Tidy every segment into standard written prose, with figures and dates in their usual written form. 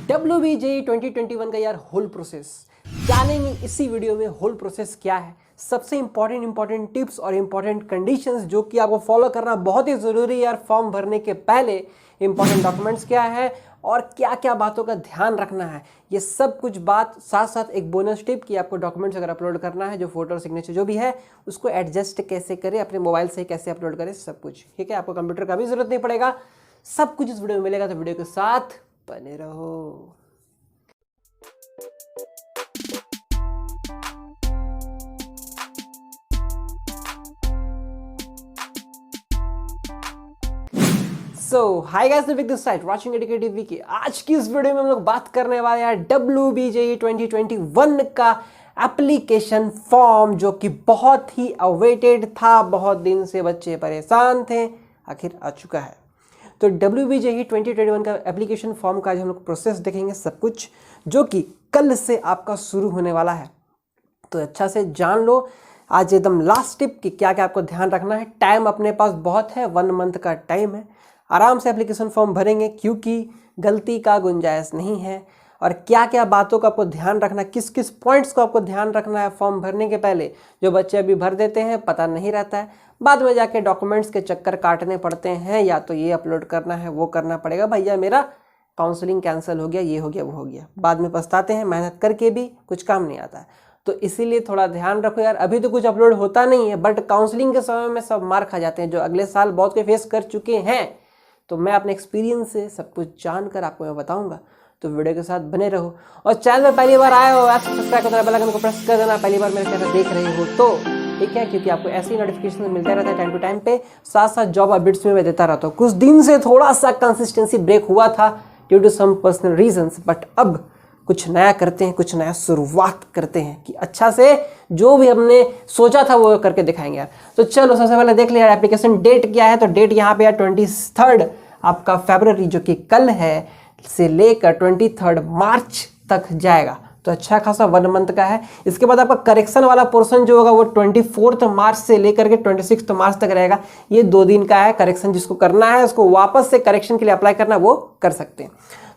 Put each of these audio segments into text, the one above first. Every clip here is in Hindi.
Wbjee 2021 का यार होल प्रोसेस जानेंगे इसी वीडियो में। होल प्रोसेस क्या है, सबसे इंपॉर्टेंट टिप्स और इंपॉर्टेंट कंडीशंस जो कि आपको फॉलो करना बहुत ही ज़रूरी है यार। फॉर्म भरने के पहले इंपॉर्टेंट डॉक्यूमेंट्स क्या है और क्या क्या बातों का ध्यान रखना है, ये सब कुछ बात साथ साथ एक बोनस टिप कि आपको डॉक्यूमेंट्स अगर अपलोड करना है, जो फोटो और सिग्नेचर जो भी है उसको एडजस्ट कैसे करें, अपने मोबाइल से कैसे अपलोड करें, सब कुछ ठीक है। आपको कंप्यूटर का भी जरूरत नहीं पड़ेगा, सब कुछ इस वीडियो में मिलेगा, तो वीडियो के साथ बने रहो। Hi guys, this side watching educative VK. आज की इस वीडियो में हम लोग बात करने वाले हैं Wbjee 2021 का एप्लीकेशन फॉर्म, जो कि बहुत ही अवेटेड था, बहुत दिन से बच्चे परेशान थे, आखिर आ चुका है। तो Wbjee 2021 का एप्लीकेशन फॉर्म का आज हम लोग प्रोसेस देखेंगे, सब कुछ जो कि कल से आपका शुरू होने वाला है। तो अच्छा से जान लो आज एकदम लास्ट टिप कि क्या क्या आपको ध्यान रखना है। टाइम अपने पास बहुत है, 1 मंथ का टाइम है, आराम से एप्लीकेशन फॉर्म भरेंगे क्योंकि गलती का गुंजाइश नहीं है। और क्या क्या बातों का आपको ध्यान रखना, किस किस पॉइंट्स को आपको ध्यान रखना है फॉर्म भरने के पहले, जो बच्चे अभी भर देते हैं पता नहीं रहता है, बाद में जाके डॉक्यूमेंट्स के चक्कर काटने पड़ते हैं, या तो ये अपलोड करना है वो करना पड़ेगा, भैया मेरा काउंसलिंग कैंसिल हो गया, ये हो गया वो हो गया, बाद में पछताते हैं, मेहनत करके भी कुछ काम नहीं आता है। तो इसीलिए थोड़ा ध्यान रखो यार। अभी तो कुछ अपलोड होता नहीं है, बट काउंसलिंग के समय में सब मार खा जाते हैं, जो अगले साल बहुत कोई फेस कर चुके हैं। तो मैं अपने एक्सपीरियंस से सब कुछ जानकर आपको मैं बताऊंगा, तो वीडियो के साथ बने रहो। और चैनल में पहली बार आए हो आप सब्सक्राइब कर बेल आइकन को प्रेस कर देना, पहली बार मेरे चैनल देख रहे हो तो ठीक है, क्योंकि आपको ऐसी नोटिफिकेशन मिलता रहता है टाइम टू टाइम पे, साथ साथ जॉब अपडेट्स में मैं देता रहता हूँ। कुछ दिन से थोड़ा सा कंसिस्टेंसी ब्रेक हुआ था due to some personal reasons, but अब कुछ नया करते हैं, कुछ नया शुरुआत करते हैं कि अच्छा से जो भी हमने सोचा था वो करके दिखाएंगे यार। तो चलो सबसे पहले देख लिया एप्लीकेशन डेट क्या है। तो डेट यहाँ पे यार 23 आपका फरवरी, जो कि कल है, से लेकर 23 मार्च तक जाएगा। तो अच्छा खासा 1 मंथ का है। इसके बाद आपका करेक्शन वाला पोर्शन जो होगा वो 24 मार्च से लेकर के 26 मार्च तक रहेगा। ये 2 दिन का है। करेक्शन जिसको करना है उसको वापस से करेक्शन के लिए अप्लाई करना वो कर सकते हैं।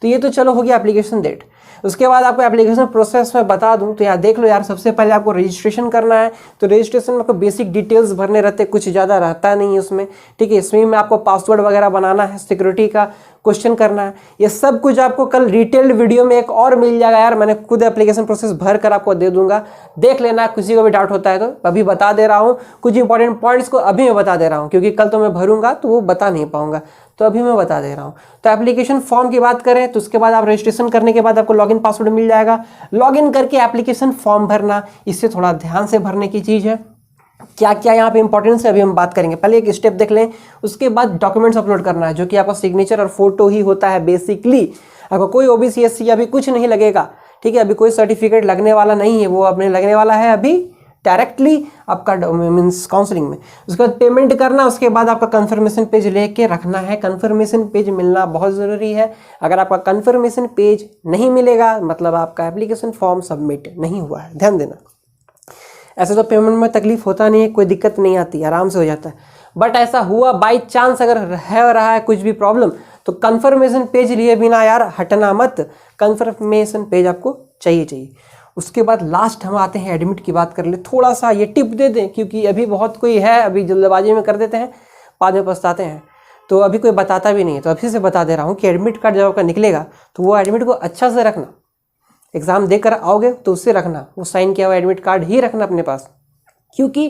तो ये तो चलो हो गया एप्लीकेशन डेट। उसके बाद आपको एप्लीकेशन प्रोसेस में बता दूं तो यार देख लो यार, सबसे पहले आपको रजिस्ट्रेशन करना है। तो रजिस्ट्रेशन में आपको बेसिक डिटेल्स भरने रहते, कुछ ज़्यादा रहता नहीं है उसमें, ठीक है। इसमें में आपको पासवर्ड वगैरह बनाना है, सिक्योरिटी का क्वेश्चन करना है, ये सब कुछ आपको कल डिटेल्ड वीडियो में एक और मिल जाएगा यार। मैंने खुद एप्लीकेशन प्रोसेस भर कर आपको दे दूंगा, देख लेना। किसी को भी डाउट होता है तो अभी बता दे रहा हूँ, कुछ इंपॉर्टेंट पॉइंट्स को अभी मैं बता दे रहा हूँ, क्योंकि कल तो मैं भरूंगा तो वो बता नहीं पाऊंगा, तो अभी मैं बता दे रहा हूँ। तो एप्लीकेशन फॉर्म की बात करें तो उसके बाद आप रजिस्ट्रेशन करने के बाद आपको लॉगिन पासवर्ड मिल जाएगा। लॉगिन करके एप्लीकेशन फॉर्म भरना, इससे थोड़ा ध्यान से भरने की चीज़ है। क्या क्या यहाँ पे इंपॉर्टेंस है अभी हम बात करेंगे। पहले एक स्टेप देख लें, उसके बाद डॉक्यूमेंट्स अपलोड करना है, जो कि आपका सिग्नेचर और फोटो ही होता है बेसिकली। आपको कोई ओबीसी एससी अभी कुछ नहीं लगेगा, ठीक है। अभी कोई सर्टिफिकेट लगने वाला नहीं है, वो अपने लगने वाला है अभी डायरेक्टली आपका मीन्स काउंसलिंग में। उसके बाद पेमेंट करना, उसके बाद आपका कंफर्मेशन पेज लेके रखना है। कंफर्मेशन पेज मिलना बहुत ज़रूरी है। अगर आपका कंफर्मेशन पेज नहीं मिलेगा मतलब आपका एप्लीकेशन फॉर्म सबमिट नहीं हुआ है, ध्यान देना। ऐसे तो पेमेंट में तकलीफ होता नहीं है, कोई दिक्कत नहीं आती, आराम से हो जाता है। बट ऐसा हुआ बाई चांस अगर है रहा है कुछ भी प्रॉब्लम, तो कंफर्मेशन पेज लिए बिना यार हटना मत, कंफर्मेशन पेज आपको चाहिए। उसके बाद लास्ट हम आते हैं एडमिट की बात कर ले। थोड़ा सा ये टिप दे दें, क्योंकि अभी बहुत कोई है अभी जल्दबाजी में कर देते हैं, बाद में पछताते हैं, तो अभी कोई बताता भी नहीं है। तो अभी से बता दे रहा हूँ कि एडमिट कार्ड जब आपका निकलेगा तो वो एडमिट को अच्छा से रखना। एग्जाम देकर आओगे तो उससे रखना, वो साइन किया हुआ एडमिट कार्ड ही रखना अपने पास, क्योंकि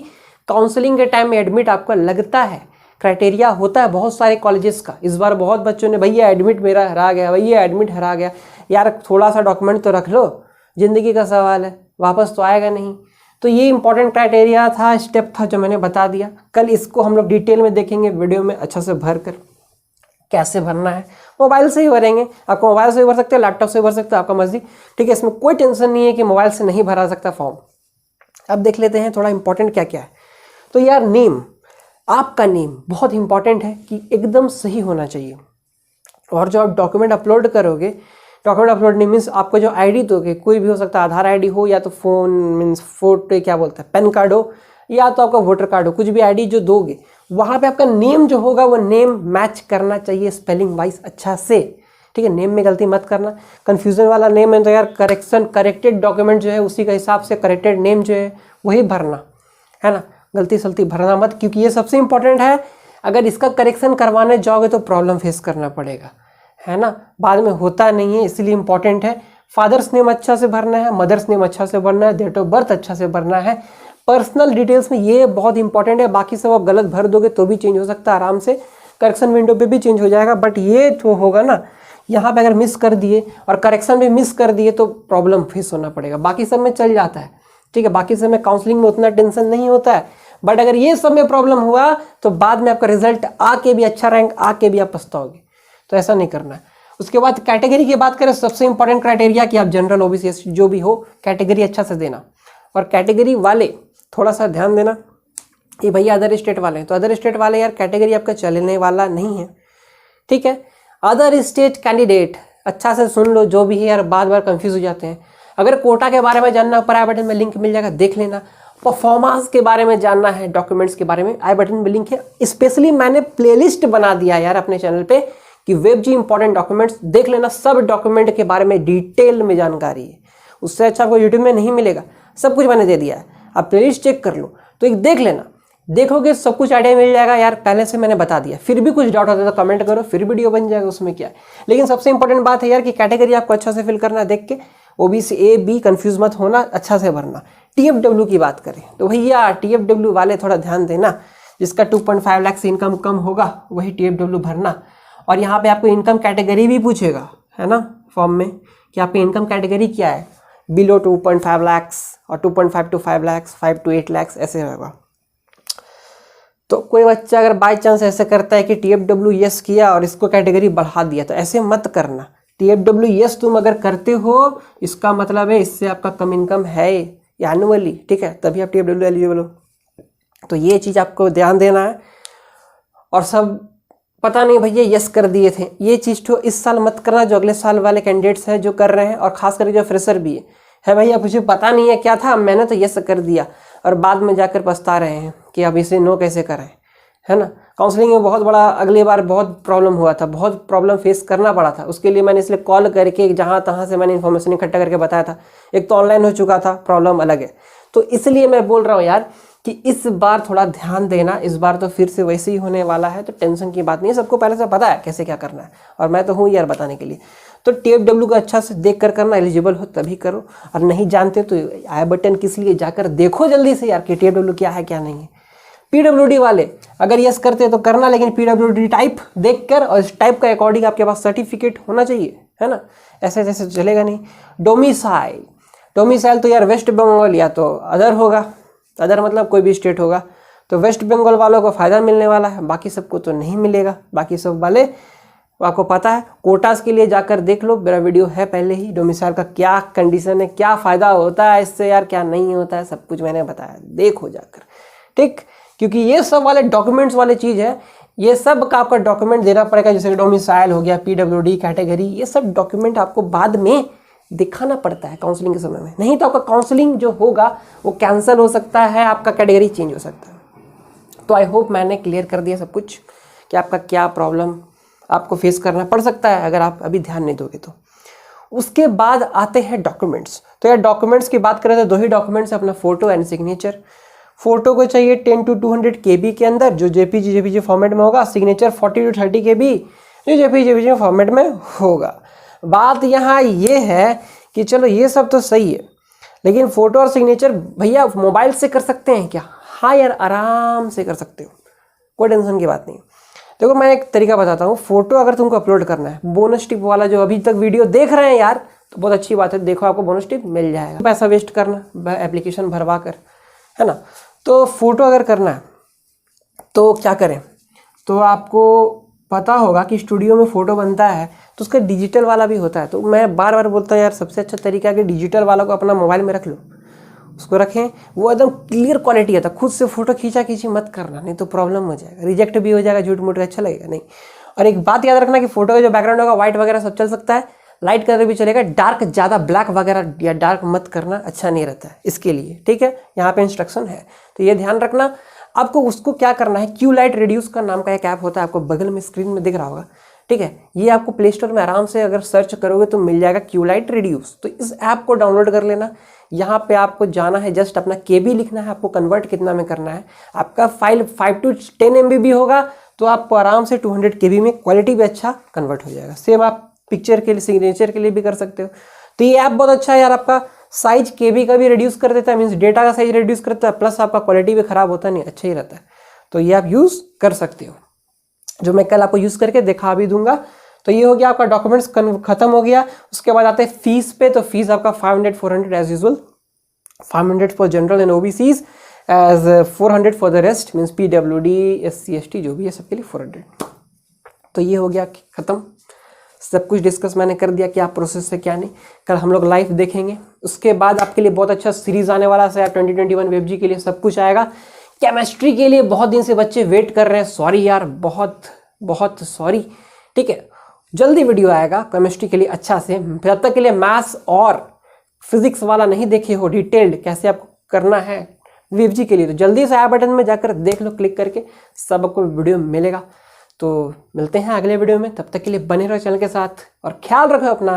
काउंसलिंग के टाइम में एडमिट आपका लगता है। क्राइटेरिया होता है बहुत सारे कॉलेजेस का। इस बार बहुत बच्चों ने भैया एडमिट मेरा हरा गया, भैया एडमिट हरा गया। यार थोड़ा सा डॉक्यूमेंट तो रख लो, ज़िंदगी का सवाल है, वापस तो आएगा नहीं। तो ये इंपॉर्टेंट क्राइटेरिया था, स्टेप था जो मैंने बता दिया। कल इसको हम लोग डिटेल में देखेंगे वीडियो में, अच्छा से भर कर कैसे भरना है। मोबाइल से ही भरेंगे, आपको मोबाइल से भी भर सकते हैं, लैपटॉप से भी भर सकते हैं, आपका मर्जी, ठीक है। इसमें कोई टेंशन नहीं है कि मोबाइल से नहीं भरा सकता फॉर्म। अब देख लेते हैं थोड़ा इंपॉर्टेंट क्या क्या है। तो यार नेम, आपका नेम बहुत इंपॉर्टेंट है कि एकदम सही होना चाहिए। और जो आप डॉक्यूमेंट अपलोड करोगे, डॉक्यूमेंट अपलोड नहीं मीन्स आपको जो आईडी दोगे, कोई भी हो सकता है, आधार आईडी हो या तो फ़ोन मीन्स फोटो क्या बोलते हैं पैन कार्ड हो, या तो आपका वोटर कार्ड हो, कुछ भी आईडी जो दोगे, वहाँ पे आपका नेम जो होगा वो नेम मैच करना चाहिए स्पेलिंग वाइज अच्छा से, ठीक है। नेम में गलती मत करना, कन्फ्यूजन वाला नेम है तो यार करेक्टेड डॉक्यूमेंट जो है उसी का हिसाब से करेक्टेड नेम जो है वही भरना, है ना। गलती सलती भरना मत, क्योंकि ये सबसे इंपॉर्टेंट है। अगर इसका करेक्शन करवाने जाओगे तो प्रॉब्लम फेस करना पड़ेगा, है ना, बाद में होता नहीं है, इसलिए इंपॉर्टेंट है। फादर्स नेम अच्छा से भरना है, मदर्स नेम अच्छा से भरना है, डेट ऑफ बर्थ अच्छा से भरना है। पर्सनल डिटेल्स में ये बहुत इंपॉर्टेंट है, बाकी सब आप गलत भर दोगे तो भी चेंज हो सकता है आराम से, करेक्शन विंडो पे भी चेंज हो जाएगा। बट ये जो होगा ना, यहाँ पे अगर मिस कर दिए और करेक्शन भी मिस कर दिए तो प्रॉब्लम फेस होना पड़ेगा। बाकी सब में चल जाता है, ठीक है, बाकी सब में काउंसलिंग में उतना टेंशन नहीं होता है। बट अगर ये सब में प्रॉब्लम हुआ तो बाद में आपका रिजल्ट आके भी, अच्छा रैंक आके भी आप पछताओगे, तो ऐसा नहीं करना है। उसके बाद कैटेगरी की बात करें, सबसे इंपॉर्टेंट क्राइटेरिया कि आप जनरल ओबीसी एससी जो भी हो, कैटेगरी अच्छा से देना। और कैटेगरी वाले थोड़ा सा ध्यान देना, ये भैया अदर स्टेट वाले हैं तो अदर स्टेट वाले यार कैटेगरी आपका चलने वाला नहीं है, ठीक है। अदर स्टेट कैंडिडेट अच्छा से सुन लो, जो भी है यार बार बार कंफ्यूज हो जाते हैं। अगर कोटा के बारे में जानना, ऊपर आई बटन में लिंक मिल जाएगा, देख लेना। परफॉर्मेंस के बारे में जानना है, डॉक्यूमेंट्स के बारे में, आई बटन में लिंक है। स्पेशली मैंने प्लेलिस्ट बना दिया यार अपने चैनल पे कि वेबजी इंपॉर्टेंट डॉक्यूमेंट्स, देख लेना। सब डॉक्यूमेंट के बारे में डिटेल में जानकारी है, उससे अच्छा आपको यूट्यूब में नहीं मिलेगा। सब कुछ मैंने दे दिया है, आप प्लेलिस्ट चेक कर लो, तो एक देख लेना, देखोगे सब कुछ आइडिया मिल जाएगा। यार पहले से मैंने बता दिया, फिर भी कुछ डाउट होता है तो कमेंट करो, फिर वीडियो बन जाएगा, उसमें क्या है। लेकिन सबसे इंपॉर्टेंट बात है यार कि कैटेगरी आपको अच्छा से फिल करना, देख के ओबीसी ए बी कंफ्यूज मत होना, अच्छा से भरना। टीएफडब्ल्यू की बात करें तो भैया टीएफडब्ल्यू वाले थोड़ा ध्यान देना, जिसका 2.5 लाख से इनकम कम होगा वही टीएफडब्ल्यू भरना। और यहाँ पे आपको इनकम कैटेगरी भी पूछेगा, है ना, फॉर्म में कि आपकी इनकम कैटेगरी क्या है, बिलो 2.5 लाख और 2.5 to 5 लाख, 5 to 8 लाख ऐसे होगा। तो कोई बच्चा अगर बाय चांस ऐसे करता है कि टीएफडब्ल्यू यस किया और इसको कैटेगरी बढ़ा दिया, तो ऐसे मत करना। टीएफडब्ल्यू यस तुम अगर करते हो, इसका मतलब है इससे आपका कम इनकम है एनुअली, ठीक है, तभी आप टीएफडब्ल्यू एलिजिबल हो। तो ये चीज़ आपको ध्यान देना है। और सब पता नहीं भैया यस कर दिए थे, ये चीज़ तो इस साल मत करना, जो अगले साल वाले कैंडिडेट्स हैं जो कर रहे हैं, और खास करके जो फ्रेशर भी है भैया मुझे पता नहीं है क्या था, मैंने तो यस कर दिया और बाद में जाकर पछता रहे हैं कि अब इसे नो कैसे करें, है ना। काउंसलिंग में बहुत बड़ा अगली बार बहुत प्रॉब्लम हुआ था, बहुत प्रॉब्लम फेस करना पड़ा था। उसके लिए मैंने इसलिए कॉल करके जहाँ तहाँ से मैंने इन्फॉर्मेशन इकट्ठा करके बताया था। एक तो ऑनलाइन हो चुका था, प्रॉब्लम अलग है, तो इसलिए मैं बोल रहा हूँ यार कि इस बार थोड़ा ध्यान देना। इस बार तो फिर से वैसे ही होने वाला है, तो टेंशन की बात नहीं है, सबको पहले से पता है कैसे क्या करना है, और मैं तो हूँ यार बताने के लिए। तो टीएफडब्ल्यू का अच्छा से देख कर करना, एलिजिबल हो तभी करो, और नहीं जानते तो आई बटन किस लिए जाकर देखो जल्दी से यार कि टीएफडब्ल्यू क्या है क्या नहीं है। पीडब्ल्यूडी वाले अगर यस करते तो करना, लेकिन पीडब्ल्यूडी टाइप देख कर और इस टाइप का अकॉर्डिंग आपके पास सर्टिफिकेट होना चाहिए, है ना, ऐसे जैसे चलेगा नहीं। डोमिसाइल तो यार वेस्ट बंगाल या तो अदर होगा, अदर मतलब कोई भी स्टेट होगा, तो वेस्ट बंगाल वालों को फ़ायदा मिलने वाला है, बाकी सबको तो नहीं मिलेगा। बाकी सब वाले आपको पता है, कोटास के लिए जाकर देख लो, मेरा वीडियो है पहले ही, डोमिसाइल का क्या कंडीशन है, क्या फ़ायदा होता है इससे यार, क्या नहीं होता है, सब कुछ मैंने बताया, देखो जाकर, ठीक। क्योंकि ये सब वाले डॉक्यूमेंट्स वाले चीज़ है, ये सब का आपका डॉक्यूमेंट देना पड़ेगा, जैसे डोमिसाइल हो गया, पीडब्ल्यूडी कैटेगरी, ये सब डॉक्यूमेंट आपको बाद में दिखाना पड़ता है काउंसलिंग के समय में, नहीं तो आपका काउंसलिंग जो होगा वो कैंसिल हो सकता है, आपका कैटेगरी चेंज हो सकता है। तो आई होप मैंने क्लियर कर दिया सब कुछ कि आपका क्या प्रॉब्लम आपको फेस करना पड़ सकता है अगर आप अभी ध्यान नहीं दोगे तो। उसके बाद आते हैं डॉक्यूमेंट्स। तो यार डॉक्यूमेंट्स की बात करें तो दो ही डॉक्यूमेंट्स, अपना फोटो एंड सिग्नेचर। फोटो को चाहिए 10 to 200 KB के अंदर, जो जेपीजी फॉर्मेट में होगा। सिग्नेचर 40 to 30 KB, जो जेपीजी फॉर्मेट में होगा। बात यहाँ ये है कि चलो ये सब तो सही है, लेकिन फ़ोटो और सिग्नेचर भैया मोबाइल से कर सकते हैं क्या? हाँ यार आराम से कर सकते हो, कोई टेंशन की बात नहीं। देखो मैं एक तरीका बताता हूँ। फ़ोटो अगर तुमको अपलोड करना है, बोनस टिप वाला जो अभी तक वीडियो देख रहे हैं यार, तो बहुत अच्छी बात है, देखो आपको बोनस टिप मिल जाएगा। पैसा वेस्ट करना एप्लीकेशन भरवा कर, है ना। तो फ़ोटो अगर करना है तो क्या करें, तो आपको पता होगा कि स्टूडियो में फ़ोटो बनता है तो उसका डिजिटल वाला भी होता है। तो मैं बार बार बोलता हूँ यार, सबसे अच्छा तरीका है कि डिजिटल वाला को अपना मोबाइल में रख लो, उसको रखें, वो एकदम क्लियर क्वालिटी आता है। खुद से फ़ोटो खींची मत करना, नहीं तो प्रॉब्लम हो जाएगा, रिजेक्ट भी हो जाएगा, झूठ मूठ अच्छा लगेगा नहीं। और एक बात याद रखना कि फ़ोटो का जो बैकग्राउंड होगा वाइट वगैरह सब चल सकता है, लाइट कलर भी चलेगा, डार्क ज़्यादा ब्लैक वगैरह या डार्क मत करना, अच्छा नहीं रहता है इसके लिए, ठीक है। यहाँ पे इंस्ट्रक्शन है, तो ये ध्यान रखना। आपको उसको क्या करना है, क्यू लाइट रिड्यूस का नाम का एक ऐप होता है, आपको बगल में स्क्रीन में दिख रहा होगा, ठीक है। ये आपको प्ले स्टोर में आराम से अगर सर्च करोगे तो मिल जाएगा क्यूलाइट रिड्यूस। तो इस ऐप को डाउनलोड कर लेना। यहाँ पे आपको जाना है, जस्ट अपना केबी लिखना है, आपको कन्वर्ट कितना में करना है। आपका फाइल 5 to 10 MB भी होगा तो आपको आराम से 200 KB में क्वालिटी भी अच्छा कन्वर्ट हो जाएगा। सेम आप पिक्चर के लिए, सिग्नेचर के लिए भी कर सकते हो। तो ये ऐप बहुत अच्छा है यार, आपका साइज केबी का भी रिड्यूस कर देता है, मीन्स डेटा का साइज रिड्यूस करता है, प्लस आपका क्वालिटी भी खराब होता नहीं, अच्छा ही रहता है। तो ये आप यूज़ कर सकते हो, जो मैं कल आपको यूज़ करके दिखा भी दूंगा। तो ये हो गया आपका डॉक्यूमेंट्स खत्म हो गया। उसके बाद आते हैं फीस पे। तो फीस आपका 500 400 as usual, 500 for general and OBCs, as 400 for the rest, means PWD SC ST जो भी है सबके लिए 400। तो ये हो गया खत्म, सब कुछ डिस्कस मैंने कर दिया क्या प्रोसेस है क्या नहीं। कल हम लोग लाइव देखेंगे। उसके बाद आपके लिए बहुत अच्छा सीरीज आने वाला है 2021 वेबजी के लिए सब कुछ आएगा। केमिस्ट्री के लिए बहुत दिन से बच्चे वेट कर रहे हैं, सॉरी यार, बहुत बहुत सॉरी, ठीक है। जल्दी वीडियो आएगा केमिस्ट्री के लिए अच्छा से। जब तक के लिए मैथ्स और फिजिक्स वाला नहीं देखे हो डिटेल्ड कैसे आपको करना है वेबजी के लिए, तो जल्दी से आई बटन में जाकर देख लो, क्लिक करके सब आपको वीडियो मिलेगा। तो मिलते हैं अगले वीडियो में, तब तक के लिए बने रहो चैनल के साथ और ख्याल रखो अपना।